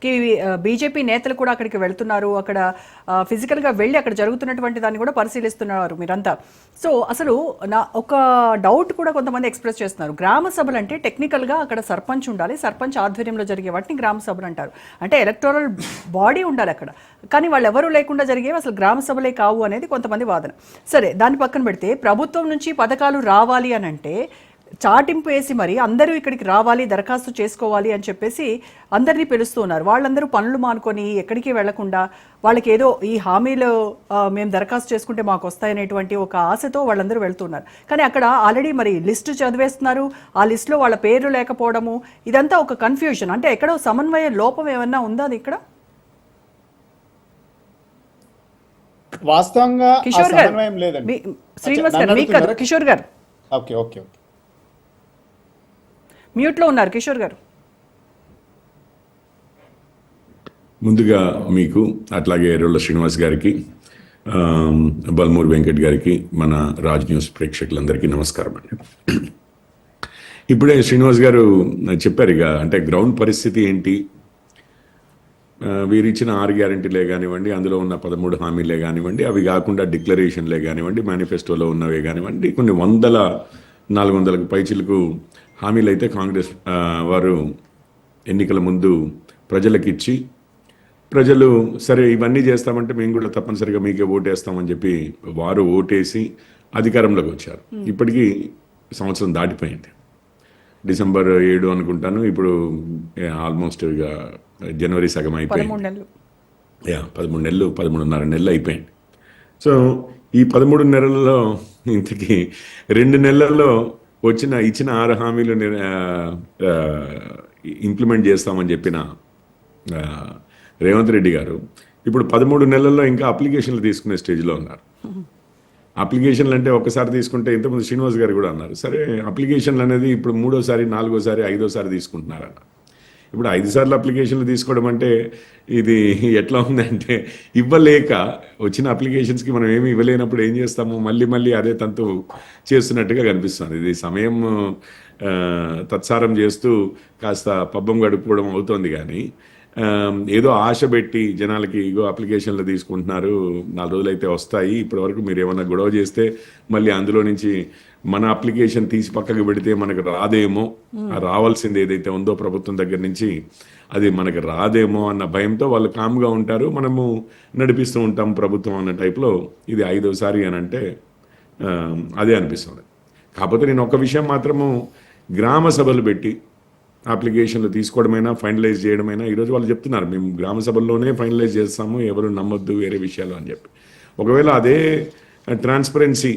కి బీజేపీ నేతలు కూడా అక్కడికి వెళ్తున్నారు. అక్కడ ఫిజికల్గా వెళ్ళి అక్కడ జరుగుతున్నటువంటి దాన్ని కూడా పరిశీలిస్తున్నారు మీరంతా. సో అసలు నా ఒక డౌట్ కూడా కొంతమంది ఎక్స్ప్రెస్ చేస్తున్నారు. గ్రామ సభలు అంటే టెక్నికల్గా అక్కడ సర్పంచ్ ఉండాలి, సర్పంచ్ ఆధ్వర్యంలో జరిగే వాటిని గ్రామ సభలు అంటారు. అంటే ఎలక్టోరల్ బాడీ ఉండాలి అక్కడ, కానీ వాళ్ళు ఎవరూ లేకుండా జరిగేవి అసలు గ్రామ సభలే కావు అనేది కొంతమంది వాదన. సరే, దాన్ని పక్కన పెడితే ప్రభుత్వం నుంచి పథకాలు రావాలి అని అంటే చాటింపు వేసి మరి అందరూ ఇక్కడికి రావాలి, దరఖాస్తు చేసుకోవాలి అని చెప్పేసి అందరినీ పిలుస్తూ ఉన్నారు. వాళ్ళందరూ పనులు మానుకొని ఎక్కడికి వెళ్లకుండా వాళ్ళకి ఏదో ఈ హామీలు మేము దరఖాస్తు చేసుకుంటే మాకు వస్తాయనేటువంటి ఒక ఆశతో వాళ్ళందరూ వెళ్తున్నారు. కానీ అక్కడ ఆల్రెడీ మరి లిస్టు చదివేస్తున్నారు, ఆ లిస్టులో వాళ్ళ పేర్లు లేకపోవడము, ఇదంతా ఒక కన్ఫ్యూజన్. అంటే ఎక్కడో సమన్వయ లోపం ఏమన్నా ఉందా అది ఇక్కడ? వాస్తవంగా కిషోర్ గారు, శ్రీనివాస్ గారు, మీకు కాదు, కిషోర్ గారు ఓకే ఓకే ఓకే మ్యూట్లో ఉన్నారు. కిషోర్ గారు, ముందుగా మీకు అట్లాగే ఎర్రొల్ల శ్రీనివాస్ గారికి, బల్మూరి వెంకట్ గారికి, మన రాజ్ న్యూస్ ప్రేక్షకులందరికీ నమస్కారం అండి. ఇప్పుడే శ్రీనివాస్ గారు చెప్పారు ఇక, అంటే గ్రౌండ్ పరిస్థితి ఏంటి, వీరిచ్చిన 6 గ్యారెంటీలే కానివ్వండి, అందులో ఉన్న 13 హామీలే కానివ్వండి, అవి కాకుండా డిక్లరేషన్లే కానివ్వండి, మేనిఫెస్టోలో ఉన్నవే కానివ్వండి, కొన్ని 400కు పైచిలకు హామీలు అయితే కాంగ్రెస్ వారు ఎన్నికల ముందు ప్రజలకు ఇచ్చి, ప్రజలు సరే ఇవన్నీ చేస్తామంటే మేము కూడా తప్పనిసరిగా మీకే ఓటేస్తామని చెప్పి వారు ఓటేసి అధికారంలోకి వచ్చారు. ఇప్పటికీ సంవత్సరం దాటిపోయింది. డిసెంబర్ 7 అనుకుంటాను, ఇప్పుడు ఆల్మోస్ట్ ఇక జనవరి సగం అయిపోయింది. 13 నెలలు 13.5 నెలలు అయిపోయింది. సో ఈ 13 నెలల్లో ఇంతకీ 2 నెలల్లో ఇచ్చిన 6 హామీలు ఇంప్లిమెంట్ చేస్తామని చెప్పిన రేవంత్ రెడ్డి గారు ఇప్పుడు 13 నెలల్లో ఇంకా అప్లికేషన్లు తీసుకునే స్టేజ్లో ఉన్నారు. అప్లికేషన్లు అంటే ఒకసారి తీసుకుంటే, ఇంతకుముందు శ్రీనివాస్ గారు కూడా అన్నారు, సరే అప్లికేషన్లు అనేది ఇప్పుడు 3వసారి 4వసారి 5వసారి తీసుకుంటున్నారన్న. ఇప్పుడు 5 సార్లు అప్లికేషన్లు తీసుకోవడం అంటే ఇది ఎట్లా ఉందంటే, ఇవ్వలేక వచ్చిన అప్లికేషన్స్కి మనం ఏమి ఇవ్వలేనప్పుడు ఏం చేస్తాము, మళ్ళీ అదే తంతు చేస్తున్నట్టుగా కనిపిస్తుంది. ఇది సమయం తత్సారం చేస్తూ కాస్త పబ్బం గడుపుకోవడం అవుతోంది. కానీ ఏదో ఆశ పెట్టి జనాలకి ఇగో అప్లికేషన్లు తీసుకుంటున్నారు, 4 రోజులు అయితే వస్తాయి, ఇప్పటి వరకు మీరు ఏమన్నా గొడవ చేస్తే మళ్ళీ అందులో నుంచి మన అప్లికేషన్ తీసి పక్కకు పెడితే మనకు రాదేమో, రావాల్సింది ఏదైతే ఉందో ప్రభుత్వం దగ్గర నుంచి అది మనకు రాదేమో అన్న భయంతో వాళ్ళు కామ్గా ఉంటారు, మనము నడిపిస్తూ ఉంటాం ప్రభుత్వం అన్న టైప్లో. ఇది 5వసారి అని అంటే అదే అనిపిస్తుంది. కాకపోతే నేను ఒక విషయం మాత్రము, గ్రామ సభలు పెట్టి అప్లికేషన్లు తీసుకోవడమైనా ఫైనలైజ్ చేయడమైనా, ఈరోజు వాళ్ళు చెప్తున్నారు మేము గ్రామ సభల్లోనే ఫైనలైజ్ చేస్తాము, ఎవరు నమ్మొద్దు వేరే విషయాలు అని చెప్పి. ఒకవేళ అదే ట్రాన్స్పరెన్సీ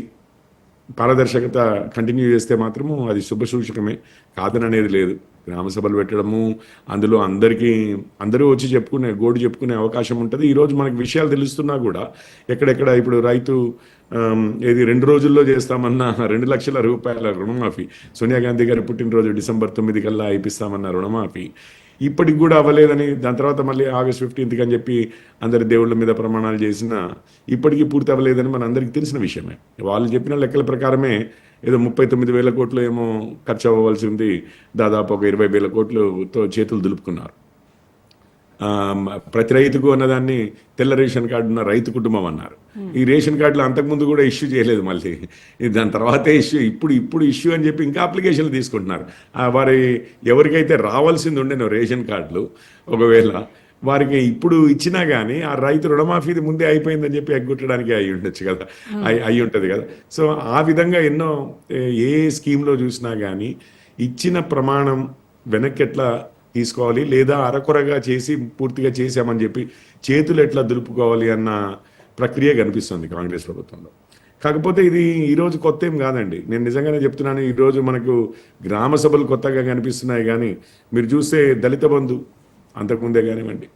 పారదర్శకత కంటిన్యూ చేస్తే మాత్రము అది శుభసూచకమే, కాదని అనేది లేదు. గ్రామ సభలు పెట్టడము, అందులో అందరూ వచ్చి గోడు చెప్పుకునే అవకాశం ఉంటుంది. ఈరోజు మనకు విషయాలు తెలుస్తున్నా కూడా ఎక్కడెక్కడ ఇప్పుడు రైతు ఏది 2 రోజుల్లో చేస్తామన్న 2 లక్షల రూపాయల రుణమాఫీ, సోనియా గాంధీ గారి పుట్టినరోజు డిసెంబర్ 9 కల్లా అయిపిస్తామన్న రుణమాఫీ ఇప్పటికి కూడా అవ్వలేదని, దాని తర్వాత మళ్ళీ ఆగస్ట్ 15కి అని చెప్పి అందరి దేవుళ్ళ మీద ప్రమాణాలు చేసినా ఇప్పటికీ పూర్తి అవ్వలేదని మన అందరికీ తెలిసిన విషయమే. వాళ్ళు చెప్పిన లెక్కల ప్రకారమే ఏదో 39,000 కోట్లు ఏమో ఖర్చు అవ్వవలసి ఉంది, దాదాపు ఒక 20,000 కోట్లతో చేతులు దులుపుకున్నారు. ప్రతి రైతుకు అన్నదాన్ని తెల్ల రేషన్ కార్డు ఉన్న రైతు కుటుంబం అన్నారు. ఈ రేషన్ కార్డులు అంతకుముందు కూడా ఇష్యూ చేయలేదు, మళ్ళీ దాని తర్వాతే ఇష్యూ, ఇప్పుడు ఇష్యూ అని చెప్పి ఇంకా అప్లికేషన్లు తీసుకుంటున్నారు. వారి ఎవరికైతే రావాల్సింది ఉండేనో రేషన్ కార్డులు, ఒకవేళ వారికి ఇప్పుడు ఇచ్చినా కానీ ఆ రైతు రుణమాఫీది ముందే అయిపోయిందని చెప్పి ఎగ్గొట్టడానికి అయి ఉండొచ్చు కదా, అయి ఉంటుంది కదా. సో ఆ విధంగా ఎన్నో ఏ స్కీమ్లో చూసినా కానీ ఇచ్చిన ప్రమాణం వెనక్కి ఎట్లా తీసుకోవాలి, లేదా అరకొరగా చేసి పూర్తిగా చేసామని చెప్పి చేతులు ఎట్లా దులుపుకోవాలి అన్న ప్రక్రియ కనిపిస్తుంది కాంగ్రెస్ ప్రభుత్వంలో. కాకపోతే ఇది ఈరోజు కొత్త ఏం కాదండి, నేను నిజంగానే చెప్తున్నాను. ఈరోజు మనకు గ్రామ సభలు కొత్తగా కనిపిస్తున్నాయి, కానీ మీరు చూస్తే దళిత బంధు అంతకుముందే కానివ్వండి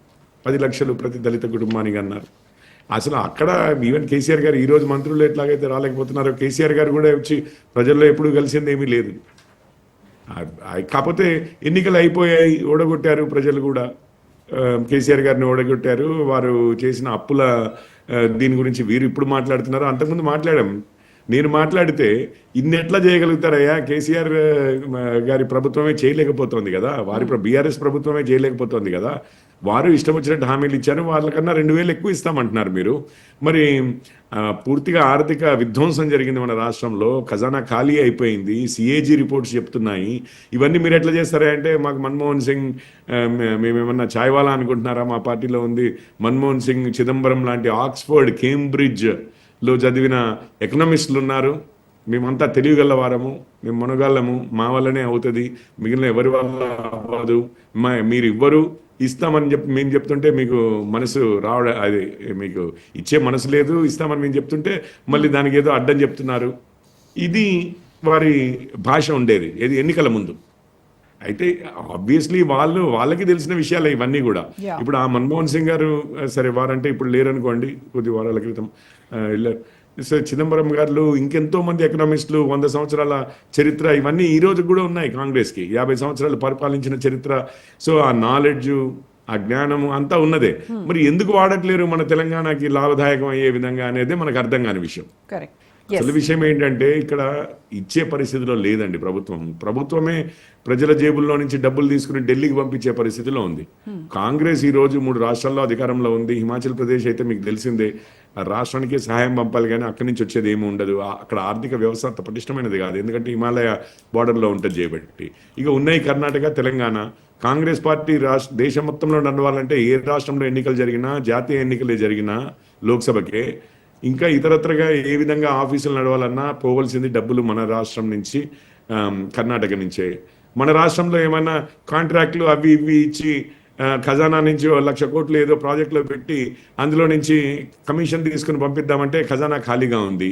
10 లక్షలు ప్రతి దళిత కుటుంబానికి అన్నారు. అసలు అక్కడ ఈవెన్ కేసీఆర్ గారు ఈరోజు మంత్రులు ఎట్లాగైతే రాలేకపోతున్నారో, కేసీఆర్ గారు కూడా వచ్చి ప్రజల్లో ఎప్పుడు కలిసింది ఏమీ లేదు. కాకపోతే ఎన్నికలు అయిపోయాయి, ఓడగొట్టారు ప్రజలు కూడా, కేసీఆర్ గారిని ఓడగొట్టారు. వారు చేసిన అప్పుల దీని గురించి వీరు ఇప్పుడు మాట్లాడుతున్నారు, అంతకుముందు మాట్లాడాం. నేను మాట్లాడితే ఇన్ని ఎట్లా చేయగలుగుతారయ్యా, కేసీఆర్ గారి ప్రభుత్వమే చేయలేకపోతుంది కదా, వారి బీఆర్ఎస్ ప్రభుత్వమే చేయలేకపోతుంది కదా, వారు ఇష్టం వచ్చినట్టు హామీలు ఇచ్చారు, వాళ్ళకన్నా 2,000 ఎక్కువ ఇస్తామంటున్నారు మీరు. మరి పూర్తిగా ఆర్థిక విధ్వంసం జరిగింది మన రాష్ట్రంలో, ఖజానా ఖాళీ అయిపోయింది, సిఏజీ రిపోర్ట్స్ చెప్తున్నాయి. ఇవన్నీ మీరు ఎట్లా చేస్తారా అంటే, మాకు మన్మోహన్ సింగ్ మేమేమన్నా ఛాయ్వాలా అనుకుంటున్నారా, మా పార్టీలో ఉంది మన్మోహన్ సింగ్, చిదంబరం లాంటి ఆక్స్ఫర్డ్, కేంబ్రిడ్జ్లో చదివిన ఎకనామిస్టులు ఉన్నారు, మేమంతా తెలియగలవారము, మేము మునగాళ్ళము, మా వల్లనే అవుతుంది, మిగిలిన ఎవరి వల్ల అవ్వదు, మీరు ఇవ్వరు, ఇస్తామని మేము చెప్తుంటే మీకు మనసు రావడం, అది మీకు ఇచ్చే మనసు లేదు, ఇస్తామని మేము చెప్తుంటే మళ్ళీ దానికి ఏదో అడ్డం చెప్తున్నారు. ఇది వారి భాష ఉండేది ఏది ఎన్నికల ముందు. అయితే ఆబ్వియస్లీ వాళ్ళకి తెలిసిన విషయాలు ఇవన్నీ కూడా. ఇప్పుడు ఆ మన్మోహన్ సింగ్ గారు సరే వారంటే ఇప్పుడు లేరనుకోండి, కొద్ది వారాల క్రితం వెళ్ళారు. చిదంబరం గారు, ఇంకెంతో మంది ఎకనామిస్టులు, 100 సంవత్సరాల చరిత్ర, ఇవన్నీ ఈ రోజు కూడా ఉన్నాయి కాంగ్రెస్కి, 50 సంవత్సరాలు పరిపాలించిన చరిత్ర. సో ఆ నాలెడ్జ్, ఆ జ్ఞానము అంతా ఉన్నదే. మరి ఎందుకు వాడట్లేరు మన తెలంగాణకి లాభదాయకం అయ్యే విధంగా అనేది మనకు అర్థం కాని విషయం. అసలు విషయం ఏంటంటే, ఇక్కడ ఇచ్చే పరిస్థితిలో లేదండి ప్రభుత్వమే ప్రజల జేబుల్లో నుంచి డబ్బులు తీసుకుని ఢిల్లీకి పంపించే పరిస్థితిలో ఉంది. కాంగ్రెస్ ఈ రోజు 3 రాష్ట్రాల్లో అధికారంలో ఉంది. హిమాచల్ ప్రదేశ్ అయితే మీకు తెలిసిందే, రాష్ట్రానికి సహాయం పంపాలి కానీ అక్కడి నుంచి వచ్చేది ఏమి ఉండదు. అక్కడ ఆర్థిక వ్యవస్థ అంత పటిష్టమైనది కాదు, ఎందుకంటే హిమాలయ బార్డర్లో ఉంటుంది చేయబట్టి. ఇక ఉన్నాయి కర్ణాటక, తెలంగాణ. కాంగ్రెస్ పార్టీ దేశం మొత్తంలో నడవాలంటే ఏ రాష్ట్రంలో ఎన్నికలు జరిగినా, జాతీయ ఎన్నికలే జరిగినా, లోక్సభకే, ఇంకా ఇతరత్రగా ఏ విధంగా ఆఫీసులు నడవాలన్నా పోవలసింది డబ్బులు మన రాష్ట్రం నుంచి, కర్ణాటక నుంచే. మన రాష్ట్రంలో ఏమైనా కాంట్రాక్ట్లు అవి ఇవి ఇచ్చి ఖజానా నుంచి 1,00,000 కోట్లు ఏదో ప్రాజెక్టులో పెట్టి అందులో నుంచి కమిషన్ తీసుకుని పంపిద్దామంటే ఖజానా ఖాళీగా ఉంది.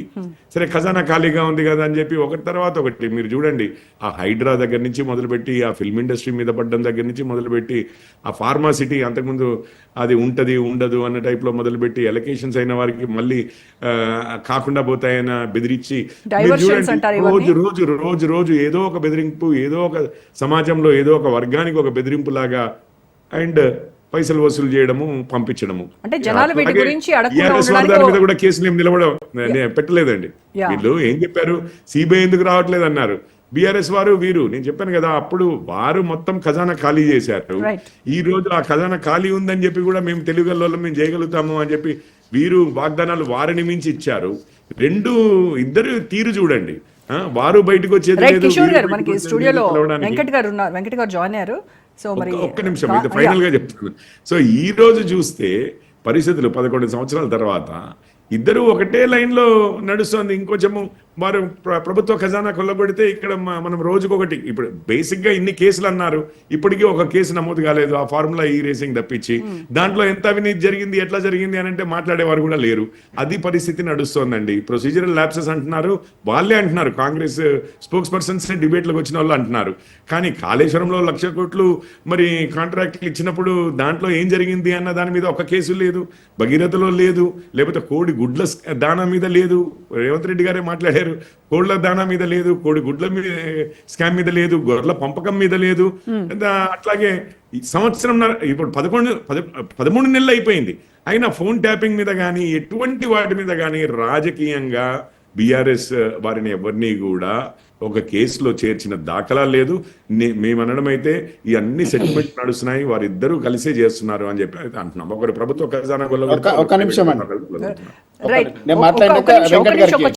సరే ఖజానా ఖాళీగా ఉంది కదా అని చెప్పి ఒకటి తర్వాత ఒకటి మీరు చూడండి, ఆ హైడ్రా దగ్గర నుంచి మొదలుపెట్టి, ఆ ఫిల్మ్ ఇండస్ట్రీ మీద పడ్డం దగ్గర నుంచి మొదలుపెట్టి, ఆ ఫార్మాసిటీ అంతకుముందు అది ఉంటది ఉండదు అన్న టైప్లో మొదలుపెట్టి, ఎలకేషన్స్ అయిన వారికి మళ్ళీ కాకుండా పోతాయన్న బెదిరించి, రోజు ఏదో ఒక బెదిరింపు, ఏదో ఒక సమాజంలో ఏదో ఒక వర్గానికి ఒక బెదిరింపు లాగా అండ్ పైసలు వసూలు చేయడము, పంపించడము. అంటే జనాలు వీటి గురించి దాని మీద కూడా కేసులు ఏం పెట్టలేదండి. వీళ్ళు ఏం చెప్పారు, సిబిఐ ఎందుకు రావట్లేదు అన్నారు. బీఆర్ఎస్ వారు వీరు, నేను చెప్పాను కదా, అప్పుడు వారు మొత్తం ఖజానా ఖాళీ చేశారు. ఈ రోజు ఆ ఖజానా ఖాళీ ఉందని చెప్పి కూడా మేము తెలుగులో మేము చేయగలుగుతాము అని చెప్పి వీరు వాగ్దానాలు వారిని మించి ఇచ్చారు. ఇద్దరు తీరు చూడండి. వారు బయటకు వచ్చేది. కిషోర్ గారు మనకి స్టూడియోలో వెంకట్ గారు జాయిన్ అయ్యారు. సో మరి ఒక్క నిమిషం, ఇది ఫైనల్ గా చెప్తాను. సో ఈ రోజు చూస్తే పరిస్థితులు 11 సంవత్సరాల తర్వాత ఇద్దరు ఒకటే లైన్లో నడుస్తోంది. ఇంకొంచెము వారు ప్రభుత్వ ఖజానా కొల్లగొడితే ఇక్కడ మనం రోజుకొకటి, ఇప్పుడు బేసిక్గా ఇన్ని కేసులు అన్నారు, ఇప్పటికీ ఒక కేసు నమోదు కాలేదు. ఆ ఫార్ములా ఈ రేసింగ్ తప్పించి దాంట్లో ఎంత అవినీతి జరిగింది, ఎట్లా జరిగింది అని అంటే మాట్లాడేవారు కూడా లేరు. అది పరిస్థితి నడుస్తోందండి. ప్రొసీజరల్ ల్యాప్సెస్ అంటున్నారు, వాళ్ళే అంటున్నారు, కాంగ్రెస్ స్పోక్స్ పర్సన్స్ డిబేట్లకు వచ్చిన వాళ్ళు అంటున్నారు. కానీ కాళేశ్వరంలో 1,00,000 కోట్లు మరి కాంట్రాక్ట్లు ఇచ్చినప్పుడు దాంట్లో ఏం జరిగింది అన్న దాని మీద ఒక కేసు లేదు, భగీరథలో లేదు, లేకపోతే కోడి గుడ్ల దానా మీద లేదు. రేవంత్ రెడ్డి గారే మాట్లాడారు, కోళ్ల దానా మీద లేదు, కోడి గుడ్ల మీద స్కామ్ మీద లేదు, గొర్రెల పంపకం మీద లేదు. అట్లాగే సంవత్సరం ఇప్పుడు 13 నెలలు అయిపోయింది, అయినా ఫోన్ ట్యాపింగ్ మీద కానీ ఎటువంటి వాటి మీద కానీ రాజకీయంగా బీఆర్ఎస్ వారిని ఎవరిని కూడా ఒక కేసులో చేర్చిన దాఖలా లేదు. మేమనడం అయితే ఈ అన్ని సెటిల్మెంట్ నడుస్తున్నాయి, వారిద్దరూ కలిసే చేస్తున్నారు అని చెప్పి అయితే అంటున్నాం. ఒకరు ప్రభుత్వ ఖజానా ఒక నిమిషం అండి, నేను మాట్లాడినాక వెంకట్ గారికి